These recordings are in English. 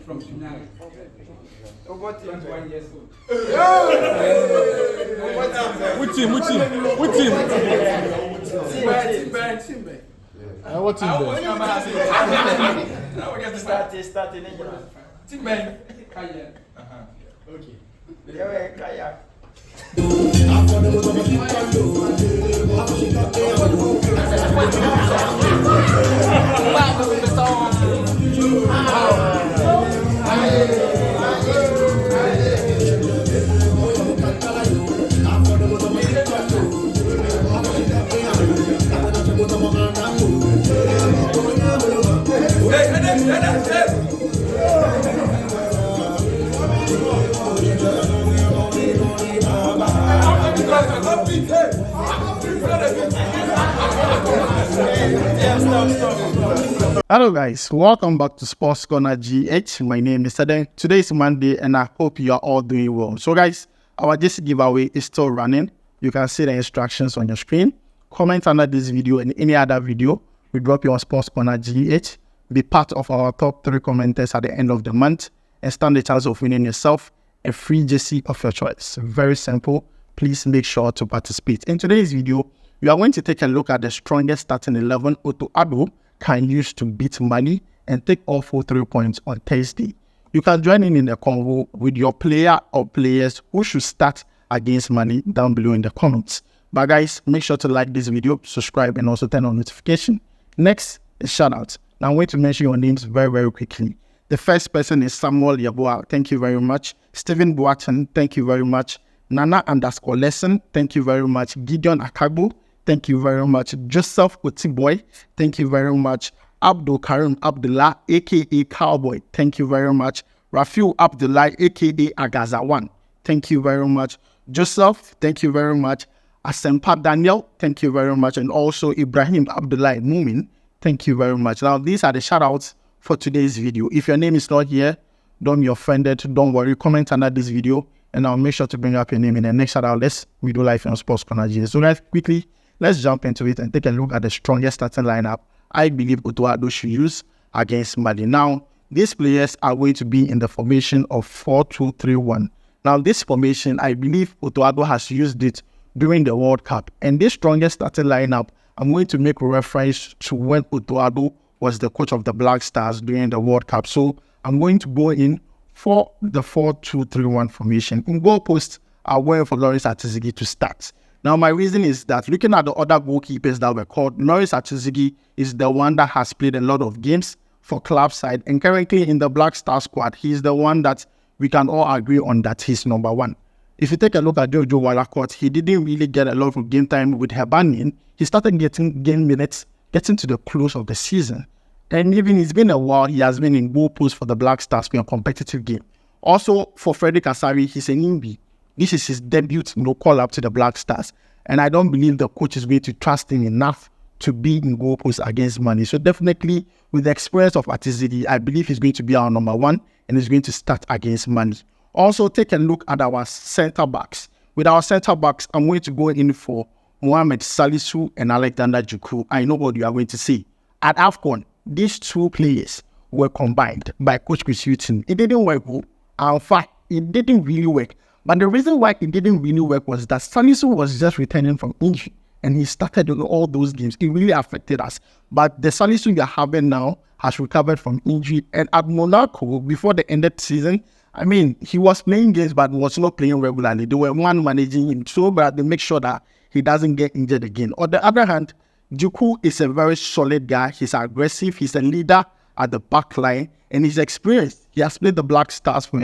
From Tsunami. Over 21 years old. Which team? What team? What team? Now we get to start in England. Team Ben. Kayak. Okay. Yeah, kayak. Hello guys, welcome back to Sports Corner GH. My name is Addo. Today is Monday and I hope you are all doing well. So guys, our JC giveaway is still running. You can see the instructions on your screen. Comment under this video and any other video. We drop you on Sports Corner GH. Be part of our top 3 commenters at the end of the month and stand the chance of winning yourself a free JC of your choice. Very simple. Please make sure to participate. In today's video, we are going to take a look at the strongest starting 11 Addo can use to beat Mali and take all 4 3 points on Thursday. You can join in the convo with your player or players who should start against Mali down below in the comments. But guys, make sure to like this video, subscribe, and also turn on notification. Next is shout out. Now I'm going to mention your names very quickly. The first person is Samuel Yeboah. Thank you very much. Stephen Boateng. Thank you very much. Nana_lesson. Thank you very much. Gideon Akagbo. Thank you very much. Joseph Otiboy. Thank you very much. Abdul Karim Abdullah, aka Cowboy. Thank you very much. Rafiu Abdullah, aka Agazawan. Thank you very much. Joseph, thank you very much. Asempa Daniel, thank you very much. And also Ibrahim Abdullah Mumin, thank you very much. Now, these are the shout outs for today's video. If your name is not here, don't be offended. Don't worry. Comment under this video and I'll make sure to bring up your name in the next shout out. Let's do live on Sports Corner GH. So guys, quickly, let's jump into it and take a look at the strongest starting lineup I believe Addo should use against Mali. Now, these players are going to be in the formation of 4-2-3-1. Now, this formation, I believe Addo has used it during the World Cup. And this strongest starting lineup, I'm going to make a reference to when Addo was the coach of the Black Stars during the World Cup. So, I'm going to go in for the 4-2-3-1 formation. In goal post, I'm waiting for Lawrence Atizigi to start. Now, my reason is that looking at the other goalkeepers that were called, Lawrence Atizigi is the one that has played a lot of games for club side. And currently in the Black Star squad, he's the one that we can all agree on that he's number 1. If you take a look at Jojo Wallacott, he didn't really get a lot of game time with Hibernian. He started getting game minutes, getting to the close of the season. And even it's been a while, he has been in goal post for the Black Stars in a competitive game. Also, for Frederick Asari, he's an Imbi. This is his debut, call up to the Black Stars. And I don't believe the coach is going to trust him enough to be in goal post against Mali. So definitely, with the experience of Atizigi, I believe he's going to be our number 1 and he's going to start against Mali. Also, take a look at our centre-backs. With our centre-backs, I'm going to go in for Mohammed, Salisu, and Alexander Djiku. I know what you are going to see. At AFCON, these 2 players were combined by Coach Chris Hughton. It didn't work. In fact, it didn't really work. But the reason why it didn't really work was that Salisu was just returning from injury and he started in all those games. It really affected us. But the Salisu you're having now has recovered from injury. And at Monaco, before the end of the season, I mean, he was playing games but was not playing regularly. They were managing him so bad to make sure that he doesn't get injured again. On the other hand, Djiku is a very solid guy. He's aggressive. He's a leader at the back line, and he's experienced. He has played the Black Stars for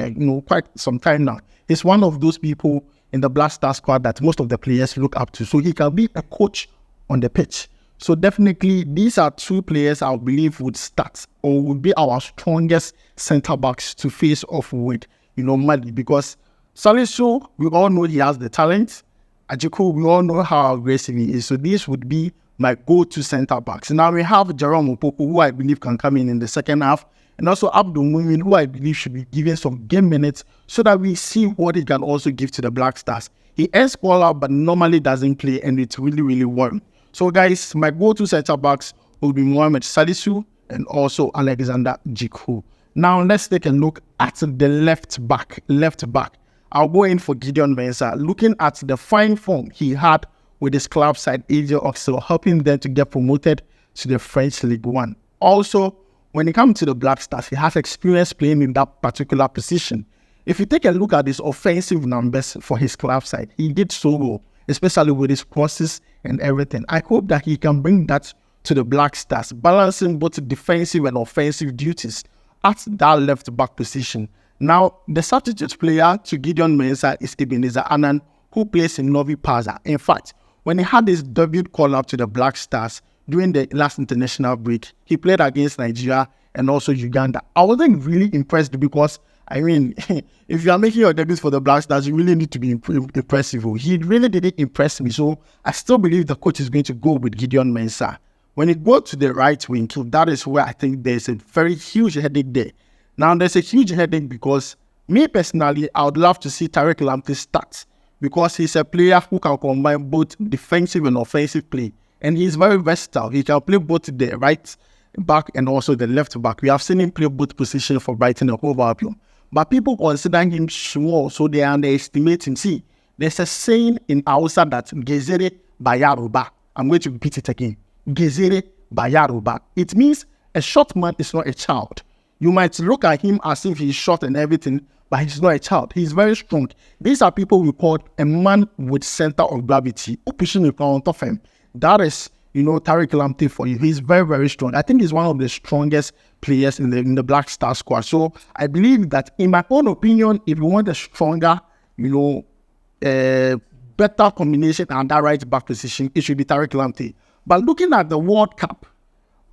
quite some time now. He's one of those people in the Black Stars squad that most of the players look up to. So he can be a coach on the pitch. So definitely these are two players I believe would start or would be our strongest centre backs to face off with, Mali, because Salisu, we all know he has the talent. Djiku, we all know how aggressive he is. So these would be my go-to centre backs. Now we have Jerome Opoku, who I believe can come in the second half, and also Addo, who I believe should be given some game minutes so that we see what he can also give to the Black Stars. He is scorer, but normally doesn't play, and it's really, really worrying. So guys, my go-to centre backs will be Mohammed, Salisu, and also Alexander Djiku. Now let's take a look at the left back. I'll go in for Gideon Mensah. Looking at the fine form he had with his club side, Addo, helping them to get promoted to the French League 1. Also, when it comes to the Black Stars, he has experience playing in that particular position. If you take a look at his offensive numbers for his club side, he did so well, especially with his crosses and everything. I hope that he can bring that to the Black Stars, balancing both defensive and offensive duties at that left back position. Now, the substitute player to Gideon Mensah is Ebenezer Annan, who plays in Novi Pazza. In fact, when he had his debut call-up to the Black Stars during the last international break, he played against Nigeria and also Uganda. I wasn't really impressed because, if you are making your debut for the Black Stars, you really need to be impressive. He really didn't impress me, so I still believe the coach is going to go with Gideon Mensah. When it goes to the right wing, that is where I think there's a very huge headache there. Now, there's a huge headache because me personally, I would love to see Tariq Lamptey start because he's a player who can combine both defensive and offensive play. And he's very versatile. He can play both the right back and also the left back. We have seen him play both positions for Brighton and Hove Albion. But people consider him small, so they underestimate him. See, there's a saying in Hausa that Gezere Bayaruba. I'm going to repeat it again. Gezere Bayaruba. It means a short man is not a child. You might look at him as if he's short and everything, but he's not a child. He's very strong. These are people we call a man with center of gravity, who pushing in front of him. That is, Tariq Lamptey for you. He's very, very strong. I think he's one of the strongest players in the Black Star squad. So I believe that, in my own opinion, if you want a stronger, better combination and that right back position, it should be Tariq Lamptey. But looking at the World Cup,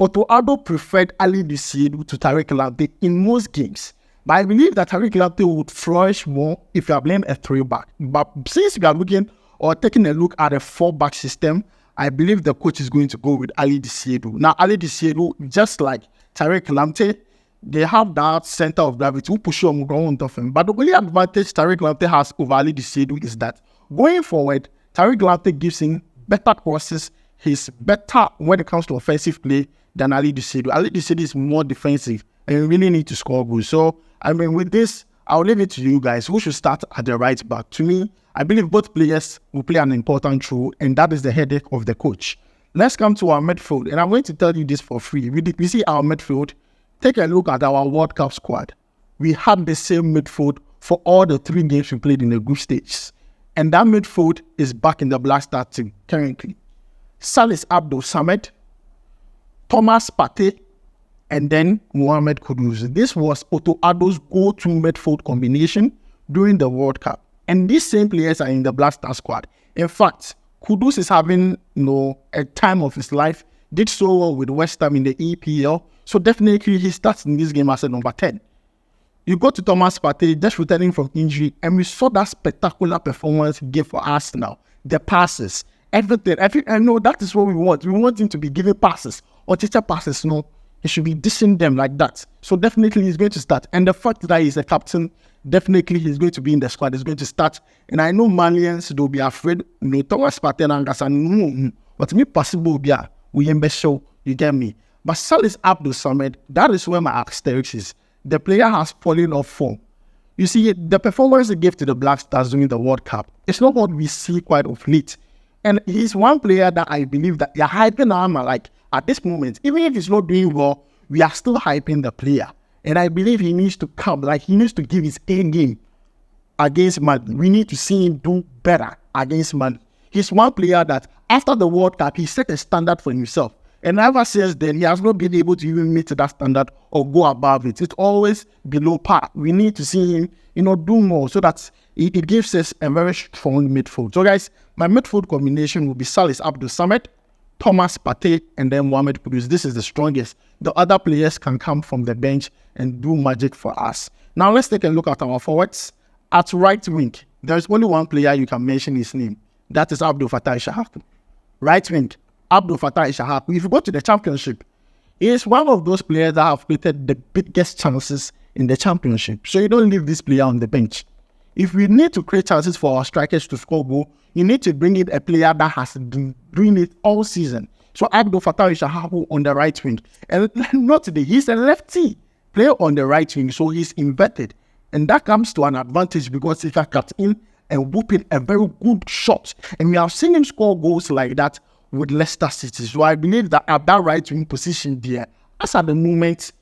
Addo preferred Ali Disidu to Tariq Lamptey in most games. But I believe that Tariq Lamptey would flourish more if you are playing a 3-back. But since we are looking or taking a look at a 4-back system, I believe the coach is going to go with Ali Disidu. Now, Ali Disidu, just like Tariq Lamptey, they have that center of gravity who push on ground of him. But the only advantage Tariq Lamptey has over Ali Disidu is that going forward, Tariq Lamptey gives him better crosses. He's better when it comes to offensive play than Ali Disidu. Ali Disidu is more defensive and you really need to score goals. So, with this, I'll leave it to you guys. Who should start at the right back? To me, I believe both players will play an important role, and that is the headache of the coach. Let's come to our midfield, and I'm going to tell you this for free. We see our midfield. Take a look at our World Cup squad. We had the same midfield for all the 3 games we played in the group stage. And that midfield is back in the Black Star team currently. Salis Abdul Samed, Thomas Partey, and then Mohammed Kudus. This was Addo's go-to midfield combination during the World Cup. And these same players are in the Black Star squad. In fact, Kudus is having a time of his life. Did so well with West Ham in the EPL. So definitely he starts in this game as a number 10. You go to Thomas Partey, just returning from injury, and we saw that spectacular performance he gave for Arsenal. The passes, everything. I know that is what we want. We want him to be giving passes or teacher passes. No, he should be dishing them like that. So definitely he's going to start. And the fact that he's a captain, definitely he's going to be in the squad. He's going to start. And I know Malians, they'll be afraid. Thomas Partey and Angasan, but me possible be we show. You get me? But Salis Abdul Samed, that is where my asterisk is. The player has fallen off form. You see, the performance he gave to the Black Stars during the World Cup, it's not what we see quite of late. And he's one player that I believe that you're hyping him like at this moment. Even if he's not doing well, we are still hyping the player. And I believe he needs to come, he needs to give his A game against Mali. We need to see him do better against Mali. He's one player that after the World Cup, he set a standard for himself. And ever since then, he has not been able to even meet that standard or go above it. It's always below par. We need to see him, do more so that it gives us a very strong midfield. So, guys, my midfield combination will be Salisu Abdul-Samad, Thomas Partey, and then Mohammed Kudus. This is the strongest. The other players can come from the bench and do magic for us. Now, let's take a look at our forwards. At right wing, there's only one player you can mention his name. That is Abdul Fattah Ishahaku. Right wing, Abdul Fattah Ishahaku. If you go to the championship, he is one of those players that have created the biggest chances in the championship. So you don't leave this player on the bench. If we need to create chances for our strikers to score goal, you need to bring in a player that has been doing it all season. So Abdul Fattah Ishahaku on the right wing. And not today, he's a lefty player on the right wing, so he's inverted. And that comes to an advantage because he can cut in and whoop in a very good shot. And we have seen him score goals like that with Leicester City. So I believe that at that right wing position there, as at the moment,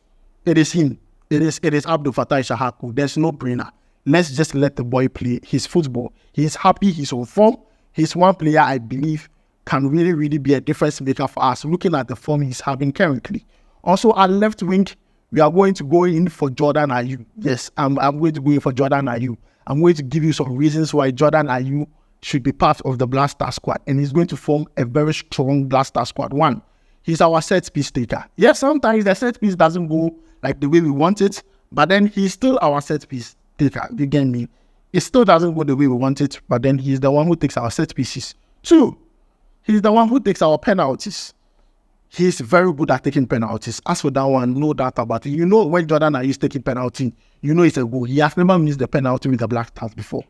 it is him. It is Abdul Fattah Ishahaku. There's no brainer. Let's just let the boy play his football. He's happy. He's on form. He's one player I believe can really, really be a difference maker for us, looking at the form he's having currently. Also, at left wing, we are going to go in for Jordan Ayew. Yes, I'm going to go in for Jordan Ayew. I'm going to give you some reasons why Jordan Ayew should be part of the Black Star squad, and he's going to form a very strong Black Star squad. One, he's our set piece taker. Yes, sometimes the set piece doesn't go like the way we want it, but then he's still our set piece taker. You get me? It still doesn't go the way we want it, but then he's the one who takes our set pieces. Two, he's the one who takes our penalties. He's very good at taking penalties. As for that one, no doubt about it. When Jordan Ayew is taking penalty, it's a goal. He has never missed the penalty with the Black Stars before.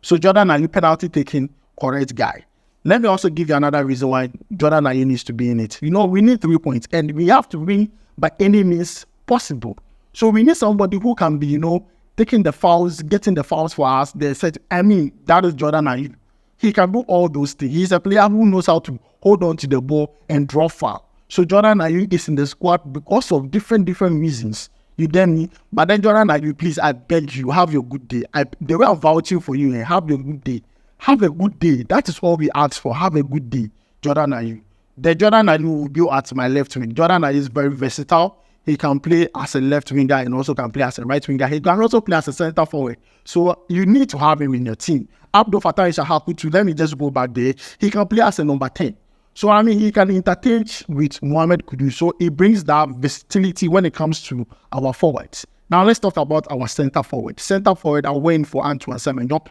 So Jordan Ayew, penalty taking, correct guy. Let me also give you another reason why Jordan Ayew needs to be in it. We need 3 points, and we have to win by any means possible. So we need somebody who can be, taking the fouls, getting the fouls for us. That is Jordan Ayew. He can do all those things. He's a player who knows how to hold on to the ball and draw foul. So Jordan Ayew is in the squad because of different reasons. You get me? But then Jordan Ayew, please, I beg you, have your good day. The way I'm vouching for you, have your good day. Have a good day. That is all we ask for. Have a good day, Jordan Ayew. The Jordan Ayew will be at my left wing. Jordan Ayew is very versatile. He can play as a left winger and also can play as a right winger. He can also play as a center forward. So you need to have him in your team. Abdul Fattah Ishahaku, too, let me just go back there. He can play as a number 10. So, he can interchange with Mohammed Kudus. So, it brings that versatility when it comes to our forwards. Now, let's talk about our center forward. Center forward, I'm waiting for Antoine Semenyo.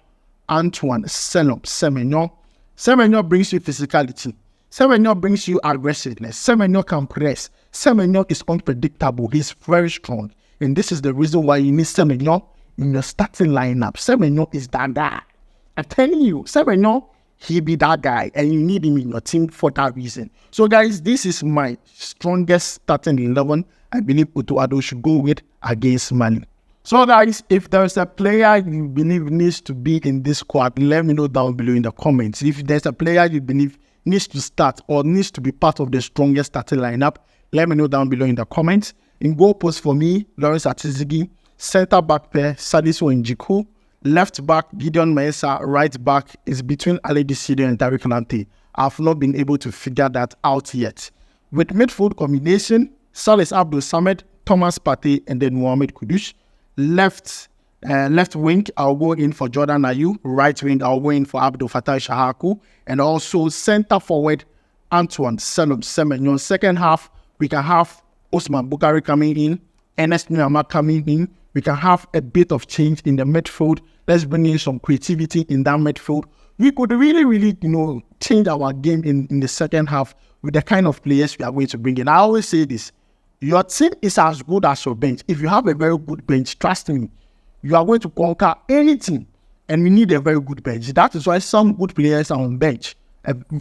Semenyo. Semenyo brings you physicality. Semenyo brings you aggressiveness. Semenyo can press. Semenyo is unpredictable. He's very strong. And this is the reason why you need Semenyo in your starting lineup. Semenyo is that guy. I'm telling you, Semenyo, he be that guy, and you need him in your team for that reason. So, guys, this is my strongest starting 11. I believe Addo should go with against Mali. So, guys, if there's a player you believe needs to be in this squad, let me know down below in the comments. If there's a player you believe needs to start or needs to be part of the strongest starting lineup, let me know down below in the comments. In goal post for me, Lawrence Atizigi, center back pair, Salisu and Djiku. Left back, Gideon Mensah. Right back is between Addo and tariq lamptey. I've not been able to figure that out yet. With midfield combination, Salisu Abdul-Samad, Thomas Partey, and then Mohammed Kudus. Left wing, I'll go in for Jordan Ayew. Right wing, I'll go in for Abdul Fattah Ishahaku. And also center forward, Antoine Semenyo. Second half, we can have Osman Bukari coming in, Ernest Nuama coming in. We can have a bit of change in the midfield. Let's bring in some creativity in that midfield. We could really, change our game in the second half with the kind of players we are going to bring in. I always say this. Your team is as good as your bench. If you have a very good bench, trust me, you are going to conquer anything. And we need a very good bench. That is why some good players are on bench.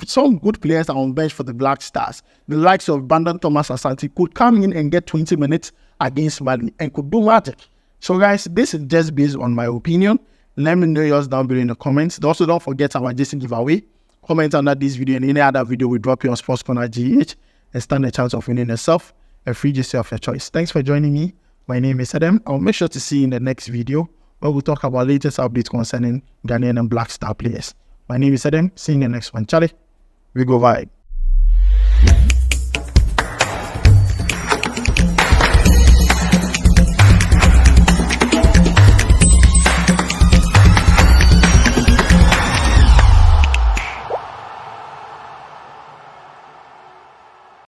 Some good players are on bench for the Black Stars. The likes of Brandon Thomas Asante could come in and get 20 minutes against Mali and could do magic. So, guys, this is just based on my opinion. Let me know yours down below in the comments. Also, don't forget our Jason giveaway. Comment under this video and any other video we drop here on Sports Corner GH and stand a chance of winning yourself a free jersey of your choice. Thanks for joining me. My name is Adam. I'll make sure to see you in the next video where we'll talk about latest updates concerning Ghanaian and Black Star players. My name is Adam. See you in the next one. Charlie, we go vibe.